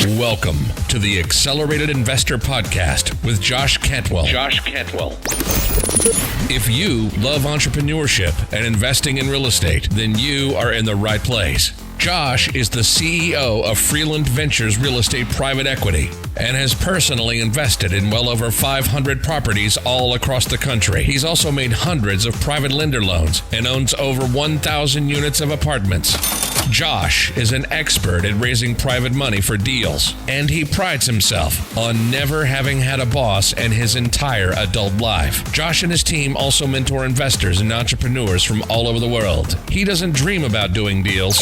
Welcome to the Accelerated Investor Podcast with Josh Cantwell. If you love entrepreneurship and investing in real estate, then you are in the right place. Josh is the CEO of Freeland Ventures Real Estate Private Equity and has personally invested in well over 500 properties all across the country. He's also made hundreds of private lender loans and owns over 1,000 units of apartments. Josh is an expert at raising private money for deals, and he prides himself on never having had a boss in his entire adult life. Josh and his team also mentor investors and entrepreneurs from all over the world. He doesn't dream about doing deals.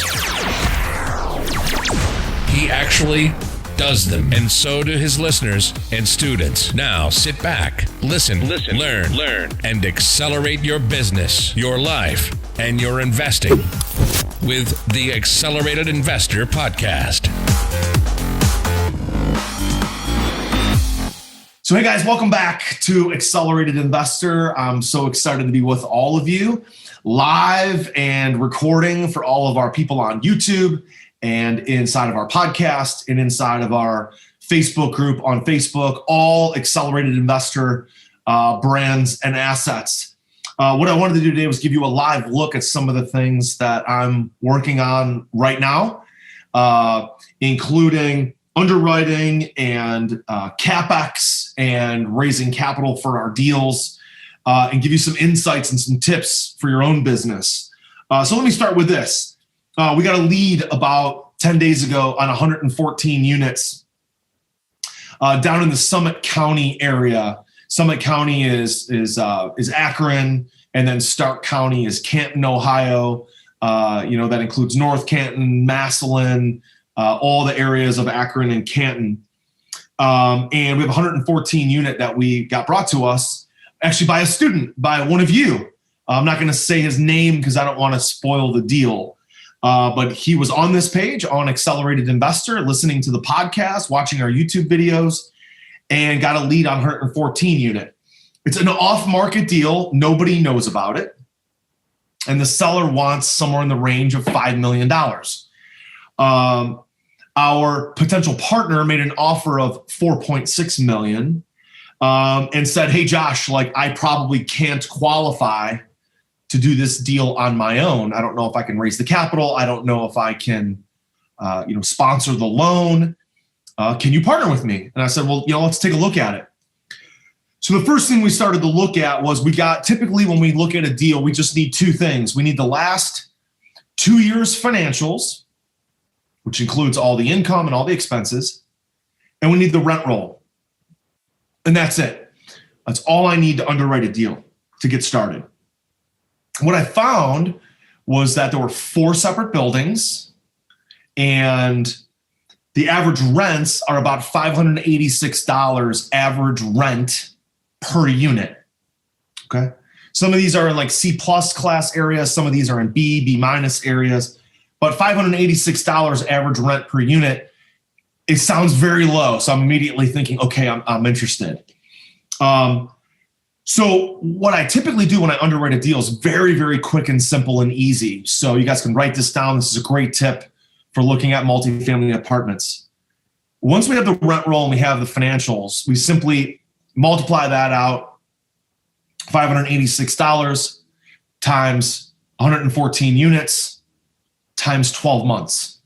He actually does them, and so do his listeners and students. Now sit back, listen, learn, and accelerate your business, your life, and your investing with the Accelerated Investor Podcast. So hey guys, welcome back to Accelerated Investor. I'm so excited to be with all of you live and recording for all of our people on YouTube and inside of our podcast and inside of our Facebook group on Facebook, all Accelerated Investor brands and assets. What I wanted to do today was give you a live look at some of the things that I'm working on right now, including underwriting and CapEx and raising capital for our deals, and give you some insights and some tips for your own business. So let me start with this. We got a lead about 10 days ago on 114 units down in the Summit County area. Summit County is Akron, and then Stark County is Canton, Ohio. That includes North Canton, Massillon, all the areas of Akron and Canton. And we have a 114 unit that we got brought to us actually by a student, by one of you. I'm not going to say his name because I don't want to spoil the deal. But he was on this page on Accelerated Investor, listening to the podcast, watching our YouTube videos, and got a lead on 114 unit. It's an off-market deal. Nobody knows about it. And the seller wants somewhere in the range of $5 million. Our potential partner made an offer of $4.6 million and said, hey, Josh, I probably can't qualify to do this deal on my own. I don't know if I can raise the capital. I don't know if I can, sponsor the loan. Can you partner with me? And I said, well, let's take a look at it. So the first thing we started to look at was typically when we look at a deal, we just need two things. We need the last 2 years financials, which includes all the income and all the expenses. And we need the rent roll. And that's it. That's all I need to underwrite a deal to get started. What I found was that there were 4 separate buildings, and the average rents are about $586 average rent per unit. Okay. Some of these are in C+ class areas. Some of these are in B minus areas, but $586 average rent per unit, it sounds very low. So I'm immediately thinking, okay, I'm interested. So what I typically do when I underwrite a deal is very, very quick and simple and easy. So you guys can write this down. This is a great tip for looking at multifamily apartments. Once we have the rent roll and we have the financials, we simply multiply that out, $586 times 114 units times 12 months.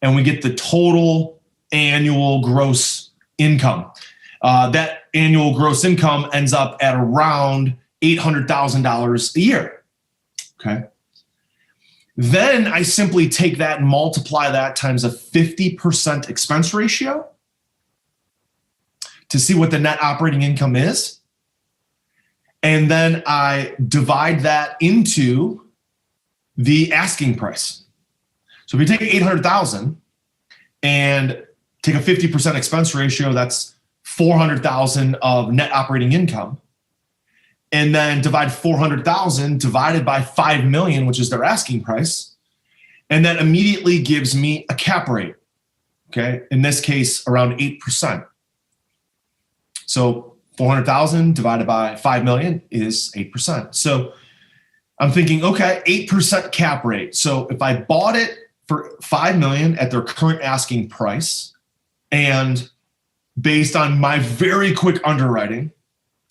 And we get the total annual gross income. That annual gross income ends up at around $800,000 a year. Okay. Then I simply take that and multiply that times a 50% expense ratio to see what the net operating income is. And then I divide that into the asking price. So if you take 800,000 and take a 50% expense ratio, that's 400,000 of net operating income. And then divide 400,000 divided by 5 million, which is their asking price. And that immediately gives me a cap rate. Okay. In this case, around 8%. So 400,000 divided by 5 million is 8%. So I'm thinking, okay, 8% cap rate. So if I bought it for 5 million at their current asking price, And based on my very quick underwriting,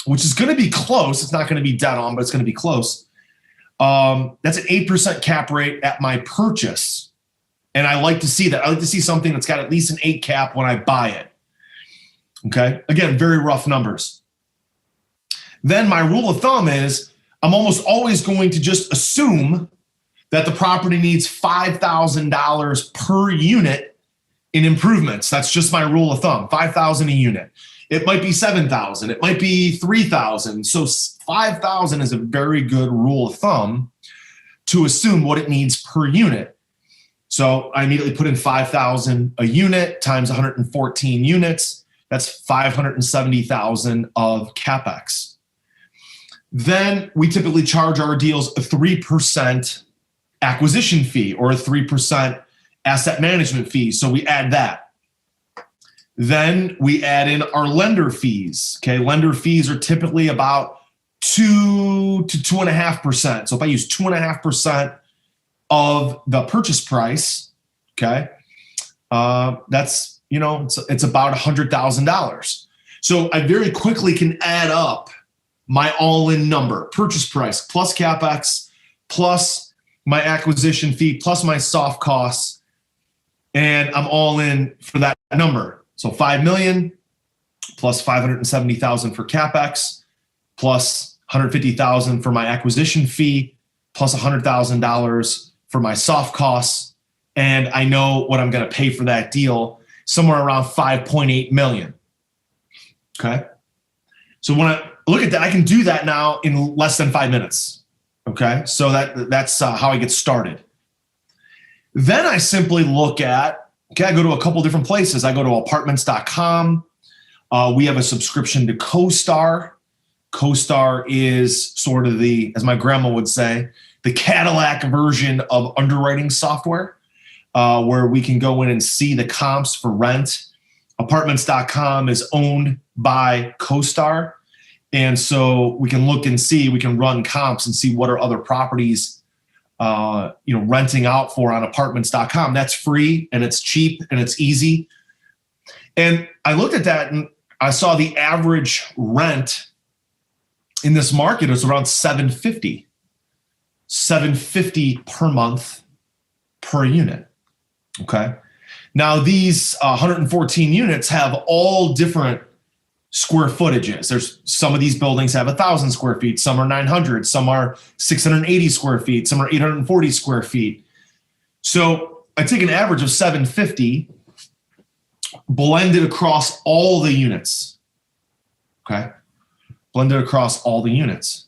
which is going to be close, it's not going to be dead on, but it's going to be close. That's an 8% cap rate at my purchase. And I like to see that. I like to see something that's got at least an 8 cap when I buy it. Okay. Again, very rough numbers. Then my rule of thumb is I'm almost always going to just assume that the property needs $5,000 per unit in improvements. That's just my rule of thumb, $5,000 a unit. It might be $7,000. It might be $3,000. So $5,000 is a very good rule of thumb to assume what it needs per unit. So I immediately put in $5,000 a unit times 114 units. That's $570,000 of CapEx. Then we typically charge our deals a 3% acquisition fee or a 3% asset management fee. So we add that. Then we add in our lender fees. Okay, lender fees are typically about 2 to 2.5%. So if I use 2.5% of the purchase price, okay, that's, it's about $100,000. So I very quickly can add up my all-in number, purchase price plus CapEx plus my acquisition fee plus my soft costs, and I'm all in for that number. So $5 million plus $570,000 for CapEx plus $150,000 for my acquisition fee plus $100,000 for my soft costs, and I know what I'm going to pay for that deal, somewhere around $5.8 million. Okay, so when I look at that, I can do that now in less than 5 minutes. Okay, so that's how I get started. Then I simply look at, I go to a couple different places. I go to apartments.com. We have a subscription to CoStar. CoStar is sort of the, as my grandma would say, the Cadillac version of underwriting software, where we can go in and see the comps for rent. Apartments.com is owned by CoStar. And so we can look and see, we can run comps and see what are other properties, renting out for on apartments.com. That's free and it's cheap and it's easy. And I looked at that and I saw the average rent in this market is around $750 per month per unit. Okay. Now these 114 units have all different square footages. There's some of these buildings have 1,000 square feet. Some are 900. Some are 680 square feet. Some are 840 square feet. So I take an average of 750 blended across all the units. Okay. Blended across all the units.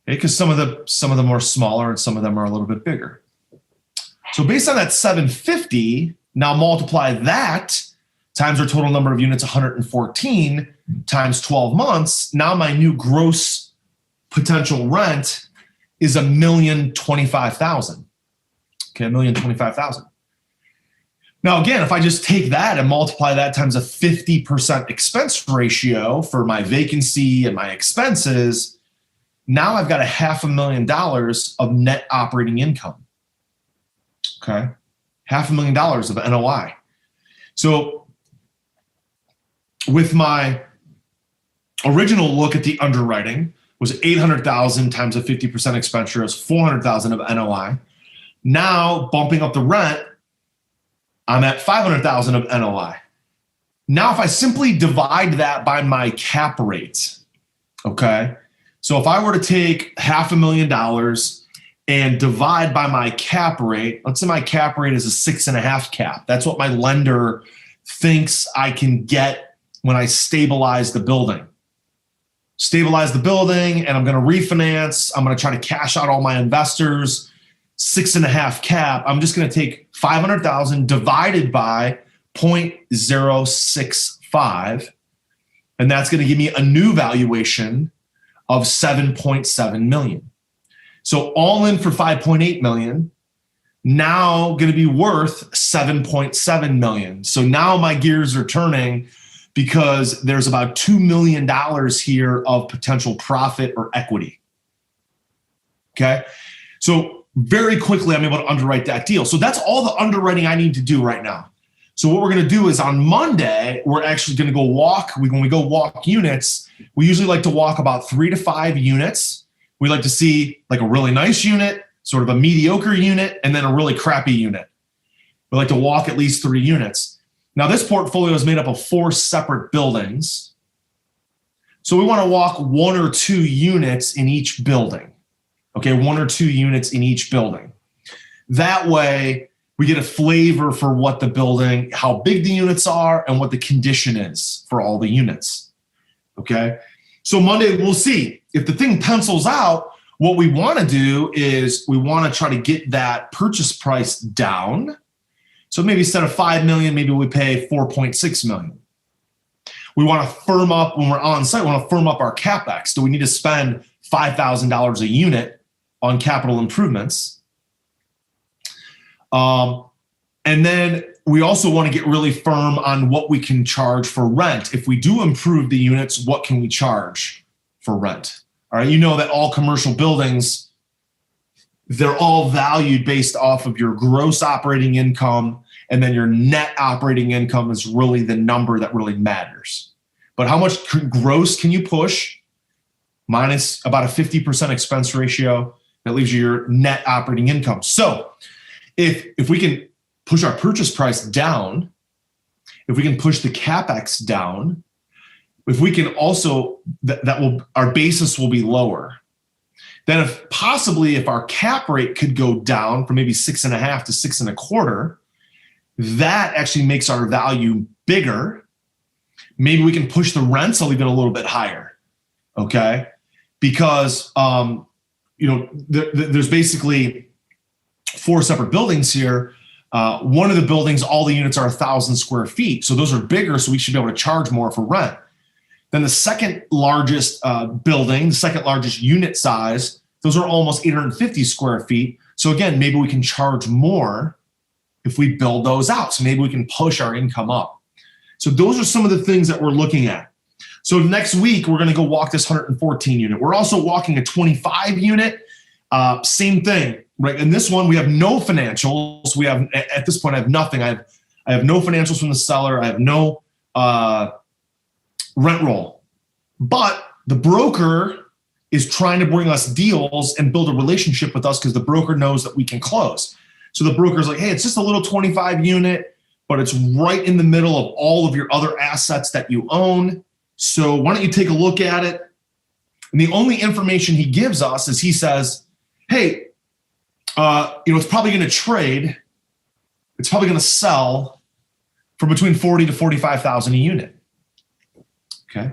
Okay, because some of them are smaller and some of them are a little bit bigger. So based on that 750, now multiply that times our total number of units, 114, times 12 months. Now my new gross potential rent is $1,025,000. Okay, $1,025,000. Now again, if I just take that and multiply that times a 50% expense ratio for my vacancy and my expenses, now I've got $500,000 of net operating income. Okay, $500,000 of NOI. So with my original look at the underwriting was $800,000 times a 50% expense ratio is $400,000 of NOI. Now bumping up the rent, I'm at $500,000 of NOI. Now if I simply divide that by my cap rate, okay? So if I were to take $500,000 and divide by my cap rate, let's say my cap rate is a 6.5 cap. That's what my lender thinks I can get when I stabilize the building. Stabilize the building, and I'm going to refinance. I'm going to try to cash out all my investors. 6.5 cap. I'm just going to take $500,000 divided by 0.065, and that's going to give me a new valuation of $7.7 million. So all in for $5.8 million, now going to be worth $7.7 million. So now my gears are turning because there's about $2 million here of potential profit or equity. Okay. So very quickly, I'm able to underwrite that deal. So that's all the underwriting I need to do right now. So what we're going to do is on Monday, we're actually going to go walk. When we go walk units, we usually like to walk about 3 to 5 units. We like to see like a really nice unit, sort of a mediocre unit, and then a really crappy unit. We like to walk at least 3 units. Now, this portfolio is made up of 4 separate buildings. So we want to walk 1 or 2 units in each building. Okay, 1 or 2 units in each building. That way, we get a flavor for what the building, how big the units are, and what the condition is for all the units. Okay, so Monday we'll see. If the thing pencils out, what we want to do is we want to try to get that purchase price down. So maybe instead of $5 million, maybe we pay $4.6 million. We want to firm up when we're on site. We want to firm up our CapEx. Do we need to spend $5,000 a unit on capital improvements? And then we also want to get really firm on what we can charge for rent. If we do improve the units, what can we charge for rent? All right, you know that all commercial buildings, they're all valued based off of your gross operating income, and then your net operating income is really the number that really matters. But how much gross can you push minus about a 50% expense ratio? That leaves you your net operating income. So if we can push our purchase price down, if we can push the CapEx down, if we can also, our basis will be lower. Then if our cap rate could go down from maybe 6.5 to 6.25, that actually makes our value bigger. Maybe we can push the rents a little bit higher. Okay. Because, there's basically 4 separate buildings here. One of the buildings, all the units are 1,000 square feet. So those are bigger, so we should be able to charge more for rent. Then the second largest building, the second largest unit size, those are almost 850 square feet. So again, maybe we can charge more if we build those out. So maybe we can push our income up. So those are some of the things that we're looking at. So next week, we're going to go walk this 114 unit. We're also walking a 25 unit. Same thing, right? In this one, we have no financials. We have, at this point, I have nothing. I have no financials from the seller. I have no rent roll. But the broker is trying to bring us deals and build a relationship with us because the broker knows that we can close. So the broker's like, hey, it's just a little 25 unit, but it's right in the middle of all of your other assets that you own. So why don't you take a look at it? And the only information he gives us is he says, hey, it's probably going to trade. It's probably going to sell for between 40 to 45,000 a unit. Okay.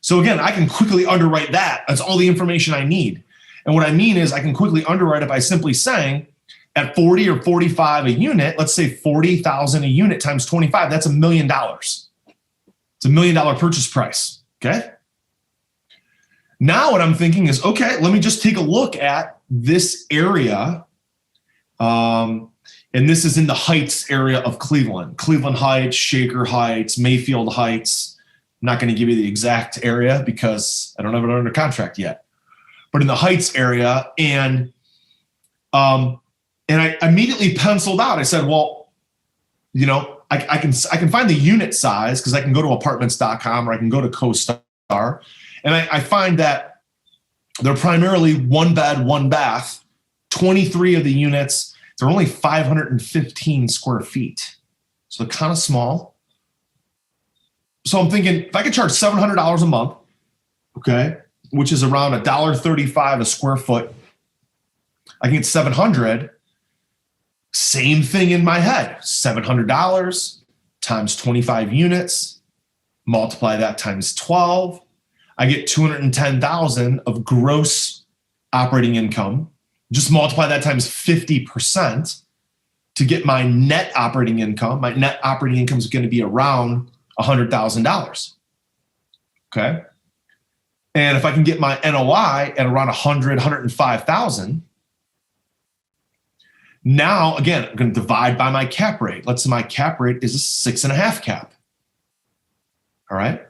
So again, I can quickly underwrite that. That's all the information I need. And what I mean is I can quickly underwrite it by simply saying at 40 or 45 a unit, let's say 40,000 a unit times 25, that's $1 million. It's $1 million purchase price. Okay. Now what I'm thinking is, okay, let me just take a look at this area. And this is in the Heights area of Cleveland. Cleveland Heights, Shaker Heights, Mayfield Heights. I'm not going to give you the exact area because I don't have it under contract yet. But in the Heights area, and I immediately penciled out. I said, well, I can find the unit size because I can go to apartments.com or I can go to CoStar. And I find that they're primarily 1 bed, 1 bath. 23 of the units, they're only 515 square feet. So they're kind of small. So I'm thinking if I could charge $700 a month, okay, which is around $1.35 a square foot, I can get 700. Same thing in my head, $700 times 25 units, multiply that times 12. I get 210,000 of gross operating income. Just multiply that times 50% to get my net operating income. My net operating income is going to be around $100,000. Okay. And if I can get my NOI at around 105,000, now, again, I'm going to divide by my cap rate. Let's say my cap rate is a 6.5 cap. All right.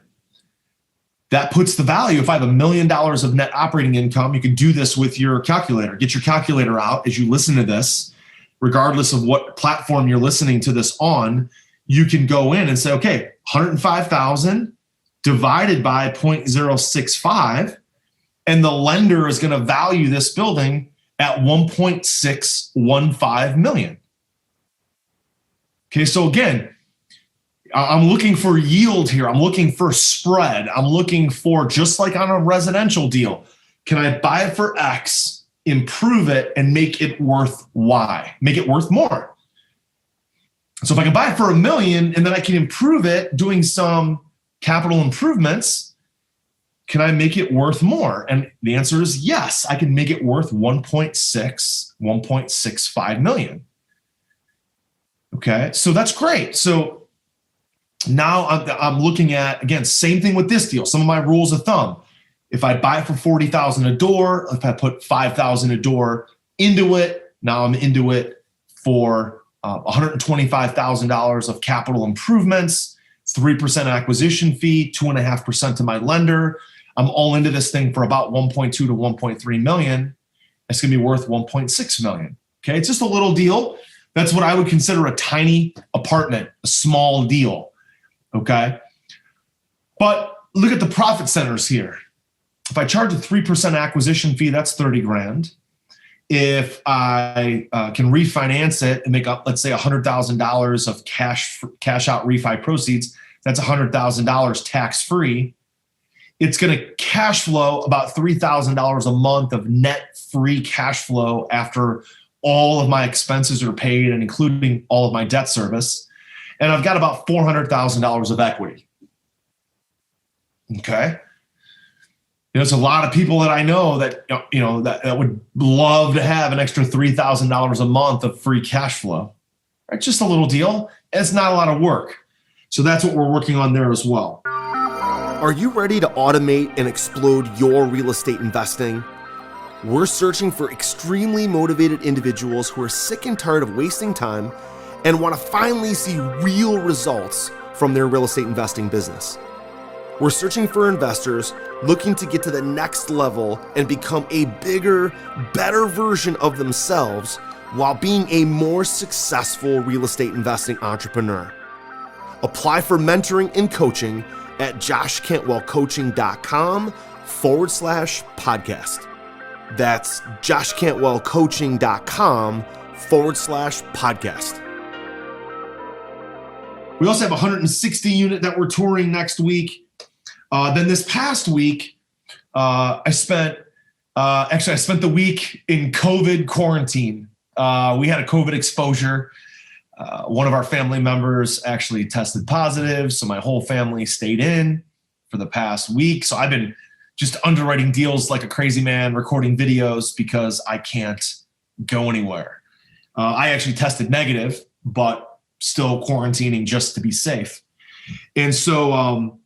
That puts the value. If I have $1 million of net operating income, you can do this with your calculator. Get your calculator out as you listen to this, regardless of what platform you're listening to this on. you can go in and say, okay, 105,000 divided by 0.065, and the lender is going to value this building at 1.615 million. Okay, so again, I'm looking for yield here. I'm looking for spread. I'm looking for, just like on a residential deal, can I buy it for X, improve it, and make it worth Y, make it worth more? So if I can buy it for $1 million and then I can improve it doing some capital improvements, can I make it worth more? And the answer is yes, I can make it worth 1.65 million. Okay, so that's great. So now I'm looking at, again, same thing with this deal. Some of my rules of thumb. If I buy it for 40,000 a door, if I put 5,000 a door into it, now I'm into it for $125,000 of capital improvements, 3% acquisition fee, 2.5% to my lender. I'm all into this thing for about 1.2 to 1.3 million. It's going to be worth 1.6 million. Okay, it's just a little deal. That's what I would consider a tiny apartment, a small deal. Okay, but look at the profit centers here. If I charge a 3% acquisition fee, that's 30 grand. If I can refinance it and make up, let's say, $100,000 of cash out refi proceeds, that's $100,000 tax free. It's going to cash flow about $3,000 a month of net free cash flow after all of my expenses are paid and including all of my debt service. And I've got about $400,000 of equity. Okay. There's a lot of people that I know that, that would love to have an extra $3,000 a month of free cash flow. Right? Just a little deal. It's not a lot of work. So that's what we're working on there as well. Are you ready to automate and explode your real estate investing? We're searching for extremely motivated individuals who are sick and tired of wasting time and want to finally see real results from their real estate investing business. We're searching for investors looking to get to the next level and become a bigger, better version of themselves while being a more successful real estate investing entrepreneur. Apply for mentoring and coaching at joshcantwellcoaching.com/podcast. That's joshcantwellcoaching.com/podcast. We also have a 160 unit that we're touring next week. Then this past week, I spent the week in COVID quarantine. We had a COVID exposure. One of our family members actually tested positive, so my whole family stayed in for the past week. So I've been just underwriting deals like a crazy man, recording videos because I can't go anywhere. I actually tested negative, but still quarantining just to be safe. And so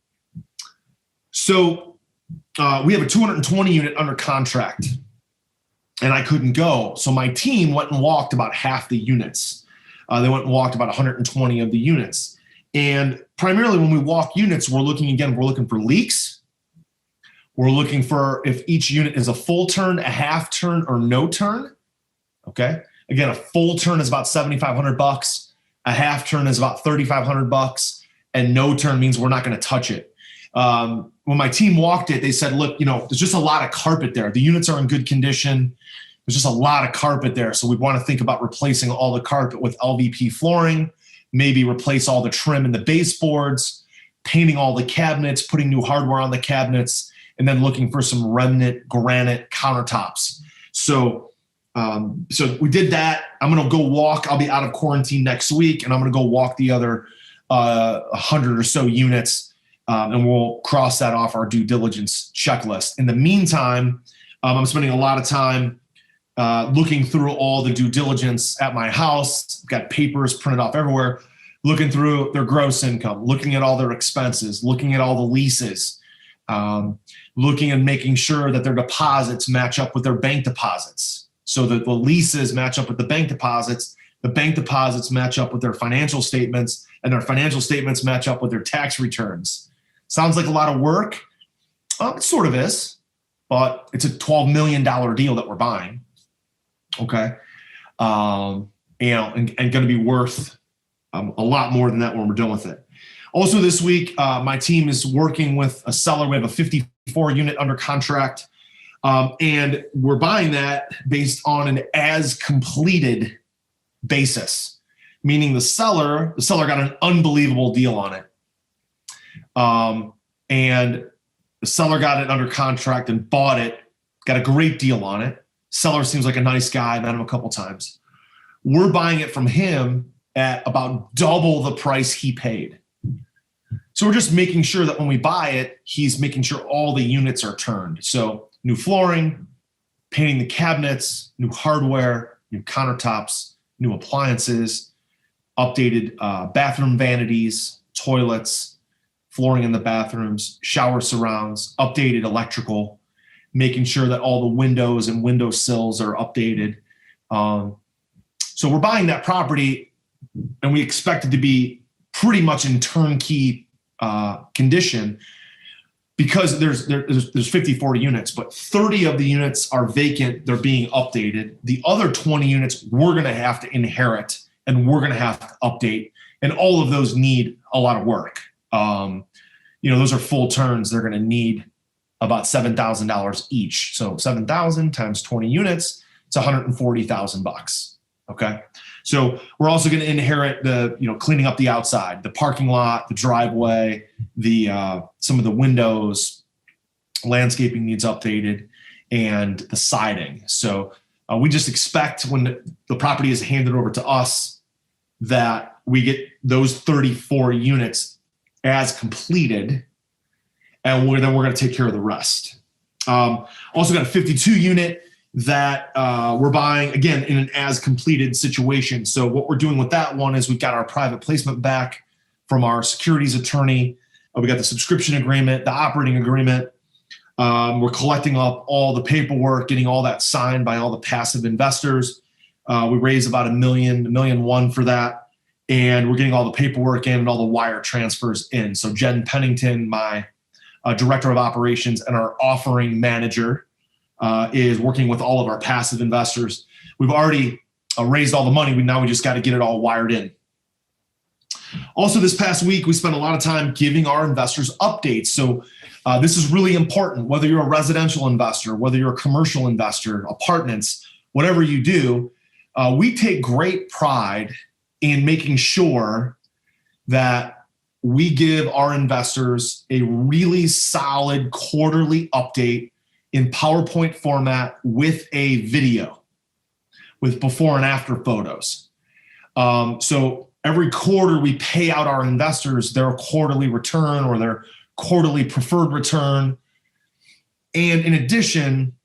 we have a 220 unit under contract and I couldn't go. So my team went and walked about half the units. They went and walked about 120 of the units. And primarily when we walk units, we're looking for leaks. We're looking for if each unit is a full turn, a half turn, or no turn. Okay. Again, a full turn is about $7,500. A half turn is about $3,500, and no turn means we're not going to touch it. When my team walked it, they said, look, there's just a lot of carpet there. The units are in good condition. There's just a lot of carpet there. So we want to think about replacing all the carpet with LVP flooring, maybe replace all the trim in the baseboards, painting all the cabinets, putting new hardware on the cabinets, and then looking for some remnant granite countertops. So we did that. I'm going to go walk. I'll be out of quarantine next week, and I'm going to go walk the other 100 or so units, and we'll cross that off our due diligence checklist. In the meantime, I'm spending a lot of time looking through all the due diligence at my house. Got papers printed off everywhere, looking through their gross income, looking at all their expenses, looking at all the leases, looking and making sure that their deposits match up with their bank deposits. So that the leases match up with the bank deposits match up with their financial statements, and their financial statements match up with their tax returns. Sounds like a lot of work. It sort of is, but it's a $12 million deal that we're buying. Okay. And going to be worth a lot more than that when we're done with it. Also this week, my team is working with a seller. We have a 54 unit under contract, and we're buying that based on an as completed basis, meaning the seller got an unbelievable deal on it. And the seller got it under contract and bought it, got a great deal on it. Seller seems like a nice guy. I met him a couple times. We're buying it from him at about double the price he paid. So we're just making sure that when we buy it, he's making sure all the units are turned. So new flooring, painting the cabinets, new hardware, new countertops, new appliances, updated bathroom vanities, toilets, flooring in the bathrooms, shower surrounds, updated electrical, making sure that all the windows and window sills are updated. So we're buying that property, and we expect it to be pretty much in turnkey condition, because there's 54 units, but 30 of the units are vacant. They're being updated. The other 20 units we're going to have to inherit, and we're going to have to update, and all of those need a lot of work. Those are full turns. They're going to need about $7,000 each. So 7,000 times 20 units, it's $140,000. Okay. So we're also going to inherit cleaning up the outside, the parking lot, the driveway, some of the windows, landscaping needs updated, and the siding. So we just expect when the property is handed over to us that we get those 34 units as completed, and then we're going to take care of the rest. Also got a 52 unit that we're buying, again, in an as completed situation. So what we're doing with that one is we've got our private placement back from our securities attorney. We got the subscription agreement, the operating agreement. We're collecting up all the paperwork, getting all that signed by all the passive investors. We raised about $1 million for that. And we're getting all the paperwork in and all the wire transfers in. So Jen Pennington, my director of operations and our offering manager, is working with all of our passive investors. We've already raised all the money. Now we just got to get it all wired in. Also, this past week, we spent a lot of time giving our investors updates. So this is really important, whether you're a residential investor, whether you're a commercial investor, apartments, whatever you do. We take great pride in making sure that we give our investors a really solid quarterly update in PowerPoint format with a video, with before and after photos. So every quarter we pay out our investors their quarterly return or their quarterly preferred return. And in addition,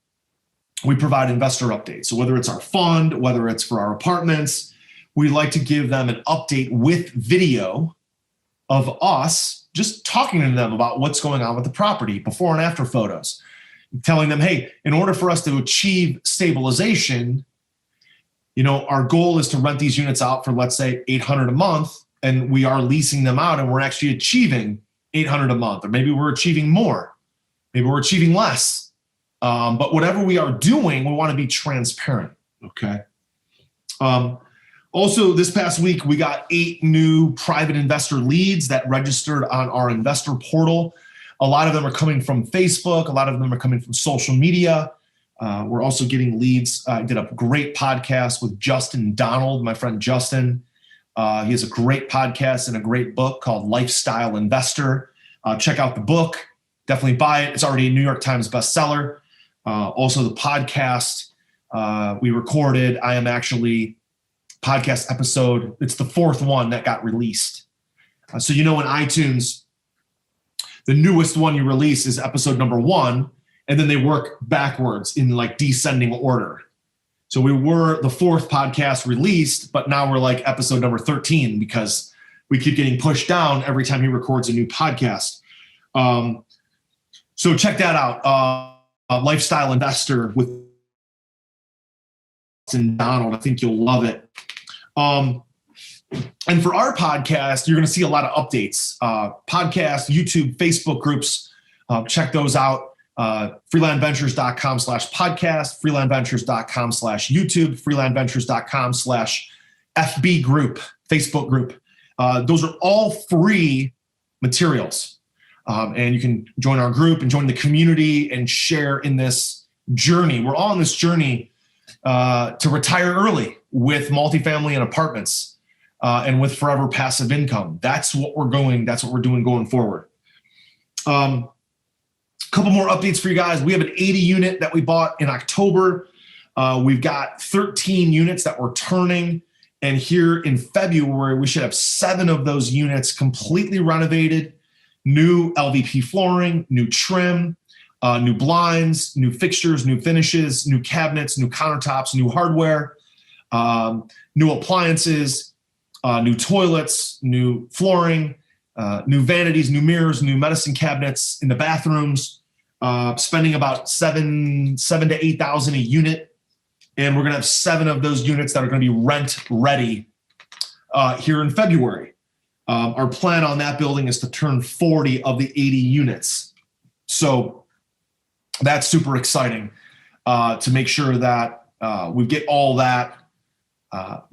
we provide investor updates. So whether it's our fund, whether it's for our apartments, we like to give them an update with video of us just talking to them about what's going on with the property, before and after photos, telling them, hey, in order for us to achieve stabilization, our goal is to rent these units out for, let's say, $800 a month, and we are leasing them out and we're actually achieving $800 a month, or maybe we're achieving more, maybe we're achieving less. But whatever we are doing, we want to be transparent. Okay. Also, this past week, we got 8 new private investor leads that registered on our investor portal. A lot of them are coming from Facebook. A lot of them are coming from social media. We're also getting leads. I did a great podcast with Justin Donald, my friend Justin. He has a great podcast and a great book called Lifestyle Investor. Check out the book. Definitely buy it. It's already a New York Times bestseller. Also, the podcast we recorded, I am actually podcast episode. It's the 4th one that got released. So in iTunes, the newest one you release is episode number 1, and then they work backwards in like descending order. So we were the 4th podcast released, but now we're like episode number 13 because we keep getting pushed down every time he records a new podcast. So check that out. Lifestyle Investor with Donald. I think you'll love it. And for our podcast, you're going to see a lot of updates. Podcast, YouTube, Facebook groups. Check those out. freelandventures.com/podcast, freelandventures.com/YouTube, freelandventures.com/FB group, Facebook group. Those are all free materials. And you can join our group and join the community and share in this journey. We're all on this journey to retire early with multifamily and apartments and with forever passive income. That's what we're doing going forward. Couple more updates for you guys. We have an 80 unit that we bought in October. We've got 13 units that we're turning. And here in February, we should have 7 of those units completely renovated, new LVP flooring, new trim, new blinds, new fixtures, new finishes, new cabinets, new countertops, new hardware, new appliances, new toilets, new flooring, new vanities, new mirrors, new medicine cabinets in the bathrooms, spending about $7,000 to $8,000 a unit. And we're going to have 7 of those units that are going to be rent ready here in February. Our plan on that building is to turn 40 of the 80 units. So that's super exciting to make sure that we get all that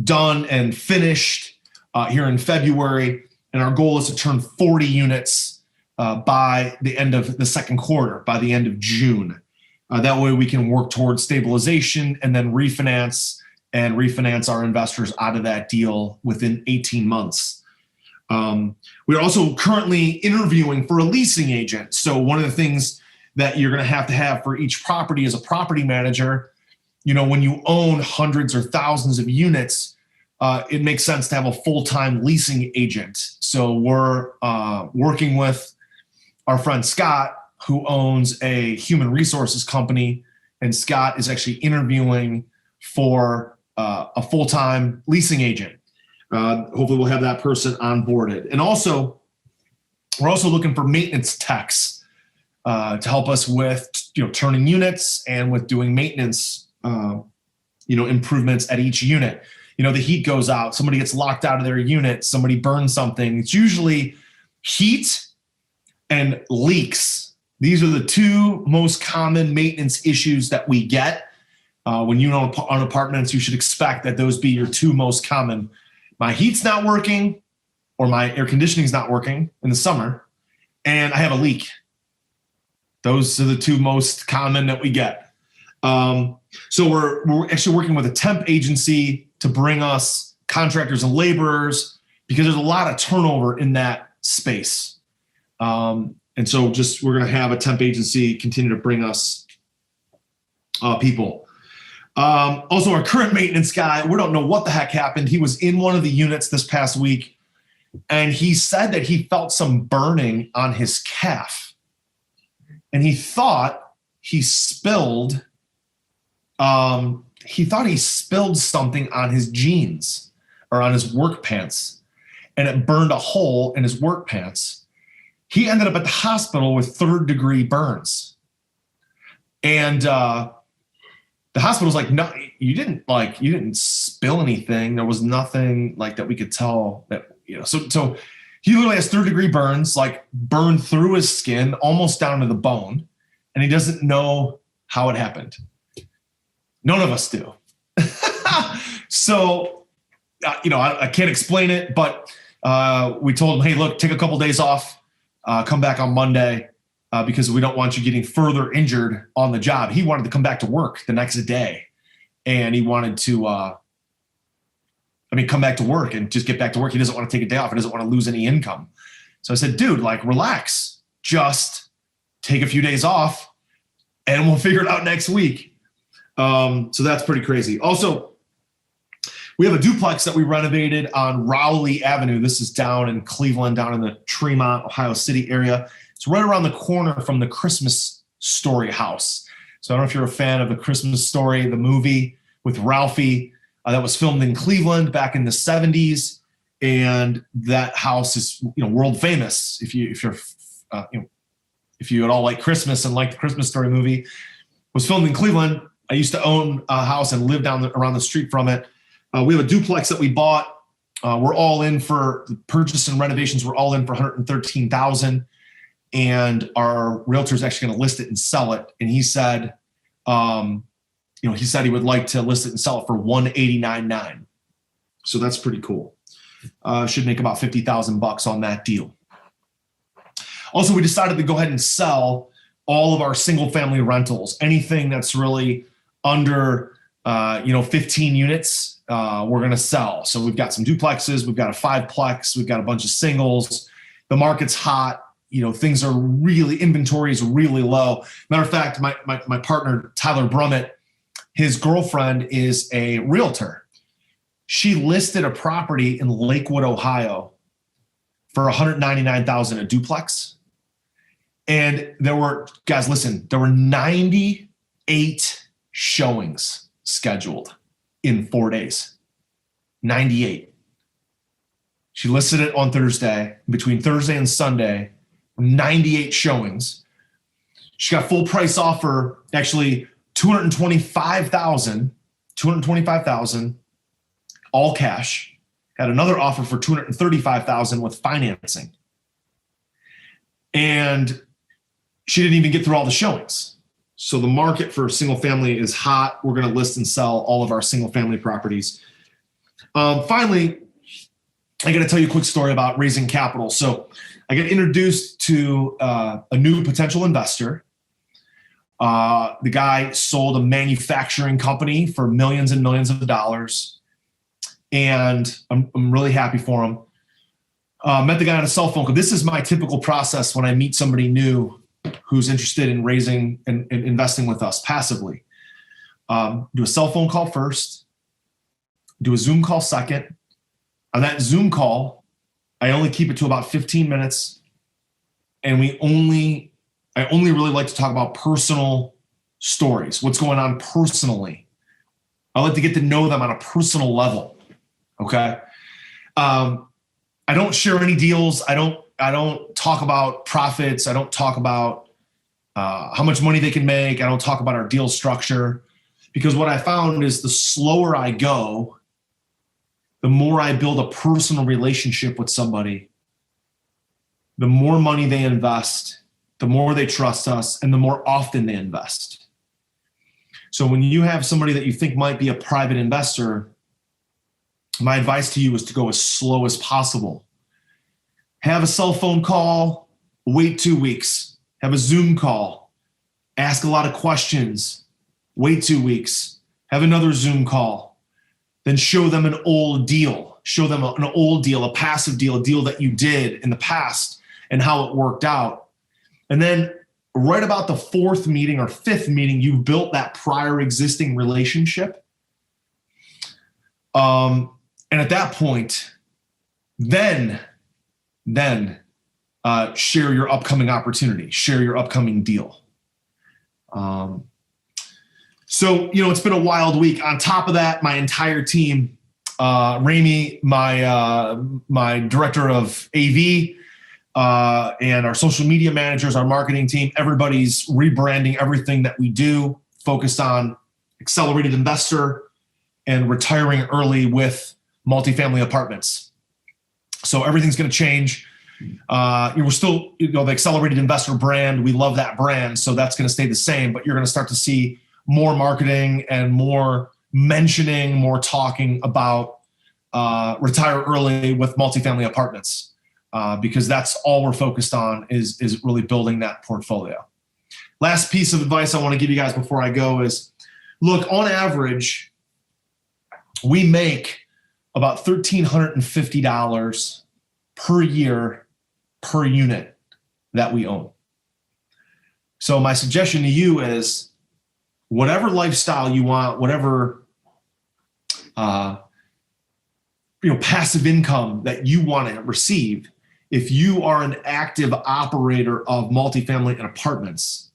done and finished here in February. And our goal is to turn 40 units by the end of the second quarter, by the end of June. That way we can work towards stabilization and then refinance our investors out of that deal within 18 months. We're also currently interviewing for a leasing agent. So one of the things that you're going to have for each property as a property manager, when you own hundreds or thousands of units, it makes sense to have a full-time leasing agent. So we're working with our friend Scott, who owns a human resources company, and Scott is actually interviewing for a full-time leasing agent. Hopefully we'll have that person onboarded. And also, we're also looking for maintenance techs to help us with turning units and with doing maintenance improvements at each unit. The heat goes out, somebody gets locked out of their unit, somebody burns something. It's usually heat and leaks. These are the 2 most common maintenance issues that we get. When you own apartments, you should expect that those be your 2 most common. My heat's not working, or my air conditioning's not working in the summer, and I have a leak. Those are the 2 most common that we get. So we're actually working with a temp agency to bring us contractors and laborers because there's a lot of turnover in that space. And so we're going to have a temp agency continue to bring us people. Also, our current maintenance guy, we don't know what the heck happened. He was in one of the units this past week, and he said that he felt some burning on his calf. And he thought he spilled something on his jeans or on his work pants, and it burned a hole in his work pants. He ended up at the hospital with 3rd-degree burns. And the hospital's like, no, you didn't spill anything. There was nothing like that we could tell that, so he literally has 3rd-degree burns, like burned through his skin almost down to the bone. And he doesn't know how it happened. None of us do. So, I can't explain it, but we told him, hey, look, take a couple days off. Come back on Monday because we don't want you getting further injured on the job. He wanted to come back to work the next day, and he wanted to, come back to work and just get back to work. He doesn't want to take a day off. He doesn't want to lose any income. So I said, dude, relax. Just take a few days off, and we'll figure it out next week. So that's pretty crazy. Also, we have a duplex that we renovated on Rowley Avenue. This is down in Cleveland, down in the Tremont, Ohio City area. It's right around the corner from the Christmas Story house. So I don't know if you're a fan of the Christmas Story, the movie with Ralphie that was filmed in Cleveland back in the 70s. And that house is, world famous. If you at all like Christmas and like the Christmas Story movie, it was filmed in Cleveland. I used to own a house and live around the street from it. We have a duplex that we bought. We're all in for the purchase and renovations. We're all in for $113,000, and our realtor is actually going to list it and sell it. And he said, he would like to list it and sell it for $189,900. So that's pretty cool. should make about $50,000 on that deal. Also, we decided to go ahead and sell all of our single family rentals. Anything that's really under 15 units, we're going to sell. So we've got some duplexes, we've got a 5-plex, we've got a bunch of singles. The market's hot. Things are inventory is really low. Matter of fact, my partner, Tyler Brummett, his girlfriend is a realtor. She listed a property in Lakewood, Ohio for $199,000 a duplex. And there were 98 showings scheduled in 4 days. 98. She listed it on Thursday. Between Thursday and Sunday, 98 showings. She got full price offer, actually $225,000, all cash. Got another offer for $235,000 with financing. And she didn't even get through all the showings. So the market for single family is hot. We're going to list and sell all of our single family properties. Finally, I got to tell you a quick story about raising capital. So I got introduced to a new potential investor. The guy sold a manufacturing company for millions and millions of dollars. And I'm really happy for him. Met the guy on a cell phone call. This is my typical process when I meet somebody new who's interested in raising and investing with us passively. Do a cell phone call first, do a Zoom call second. On that Zoom call, I only keep it to about 15 minutes. And I only really like to talk about personal stories, what's going on personally. I like to get to know them on a personal level. Okay. I don't share any deals. I don't talk about profits. I don't talk about how much money they can make. I don't talk about our deal structure, because what I found is the slower I go, the more I build a personal relationship with somebody, the more money they invest, the more they trust us, and the more often they invest. So when you have somebody that you think might be a private investor, my advice to you is to go as slow as possible. Have a cell phone call, wait 2 weeks. Have a Zoom call, ask a lot of questions, wait 2 weeks. Have another Zoom call. Then show them an old deal. Show them an old deal, a passive deal, a deal that you did in the past and how it worked out. And then right about the 4th meeting or 5th meeting, you've built that prior existing relationship. And at that point, then share your upcoming opportunity, share your upcoming deal. So, it's been a wild week. On top of that, my entire team, Ramy, my director of AV, and our social media managers, our marketing team, everybody's rebranding everything that we do, focused on accelerated investor and retiring early with multifamily apartments. So everything's going to change. We're still, the accelerated investor brand. We love that brand. So that's going to stay the same, but you're going to start to see more marketing and more mentioning, more talking about retire early with multifamily apartments, because that's all we're focused on is really building that portfolio. Last piece of advice I want to give you guys before I go is, look, on average, we make about $1,350 per year per unit that we own. So my suggestion to you is, whatever lifestyle you want, whatever passive income that you want to receive, if you are an active operator of multifamily and apartments,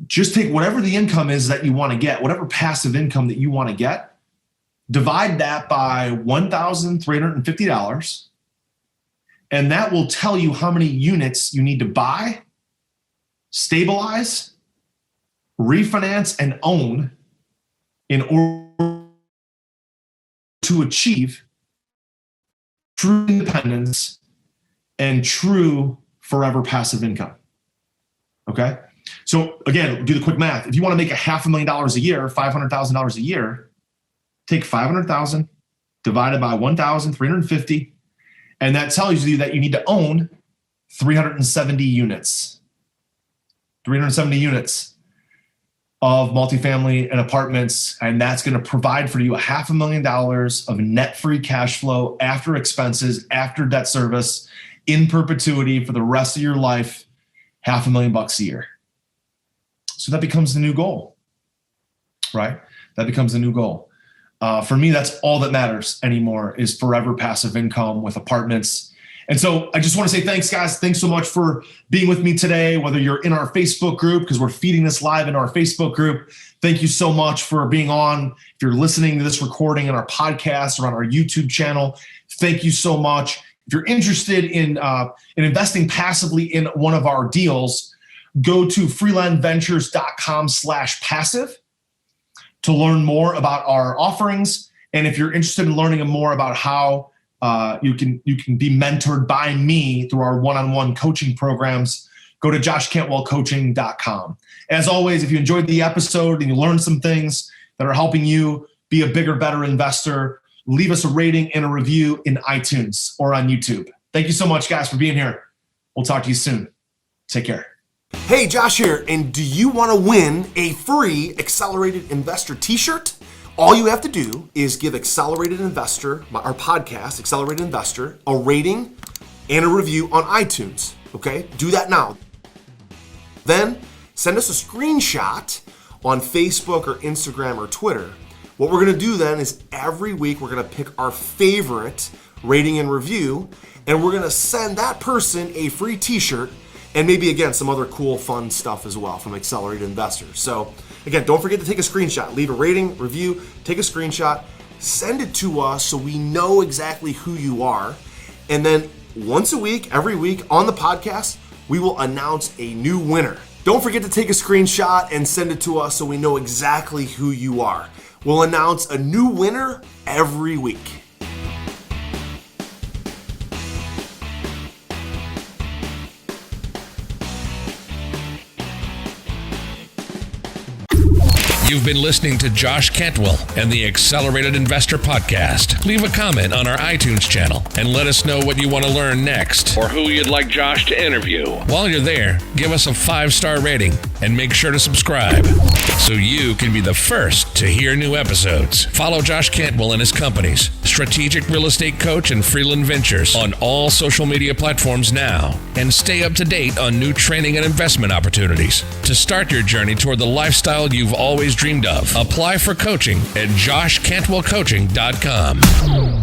just take whatever the income is that you want to get, whatever passive income that you want to get, divide that by $1,350, and that will tell you how many units you need to buy, stabilize, refinance, and own in order to achieve true independence and true forever passive income. Okay? So again, do the quick math. If you want to make $500,000 a year, $500,000 a year, take $500,000 divided by 1,350. And that tells you that you need to own 370 units. 370 units of multifamily and apartments. And that's going to provide for you $500,000 of net free cash flow after expenses, after debt service, in perpetuity for the rest of your life, $500,000 a year. So that becomes the new goal, right? That becomes the new goal. For me, that's all that matters anymore is forever passive income with apartments. And so I just want to say thanks, guys. Thanks so much for being with me today, whether you're in our Facebook group, because we're feeding this live in our Facebook group. Thank you so much for being on. If you're listening to this recording in our podcast or on our YouTube channel, thank you so much. If you're interested in investing passively in one of our deals, go to freelandventures.com/passive to learn more about our offerings. And if you're interested in learning more about how you can be mentored by me through our one-on-one coaching programs, go to joshcantwellcoaching.com. As always, if you enjoyed the episode and you learned some things that are helping you be a bigger, better investor, leave us a rating and a review in iTunes or on YouTube. Thank you so much, guys, for being here. We'll talk to you soon. Take care. Hey, Josh here, and do you want to win a free Accelerated Investor t-shirt? All you have to do is give Accelerated Investor, our podcast, Accelerated Investor, a rating and a review on iTunes, okay? Do that now. Then send us a screenshot on Facebook or Instagram or Twitter. What we're gonna do then is every week we're gonna pick our favorite rating and review, and we're gonna send that person a free t-shirt and maybe, again, some other cool, fun stuff as well from Accelerated Investors. So, again, don't forget to take a screenshot. Leave a rating, review, take a screenshot, send it to us so we know exactly who you are. And then once a week, every week on the podcast, we will announce a new winner. Don't forget to take a screenshot and send it to us so we know exactly who you are. We'll announce a new winner every week. You've been listening to Josh Cantwell and the Accelerated Investor Podcast. Leave a comment on our iTunes channel and let us know what you want to learn next or who you'd like Josh to interview. While you're there, give us a 5-star rating and make sure to subscribe so you can be the first to hear new episodes. Follow Josh Cantwell and his companies, Strategic Real Estate Coach and Freeland Ventures, on all social media platforms now, and stay up to date on new training and investment opportunities. To start your journey toward the lifestyle you've always dreamed of, apply for coaching at joshcantwellcoaching.com.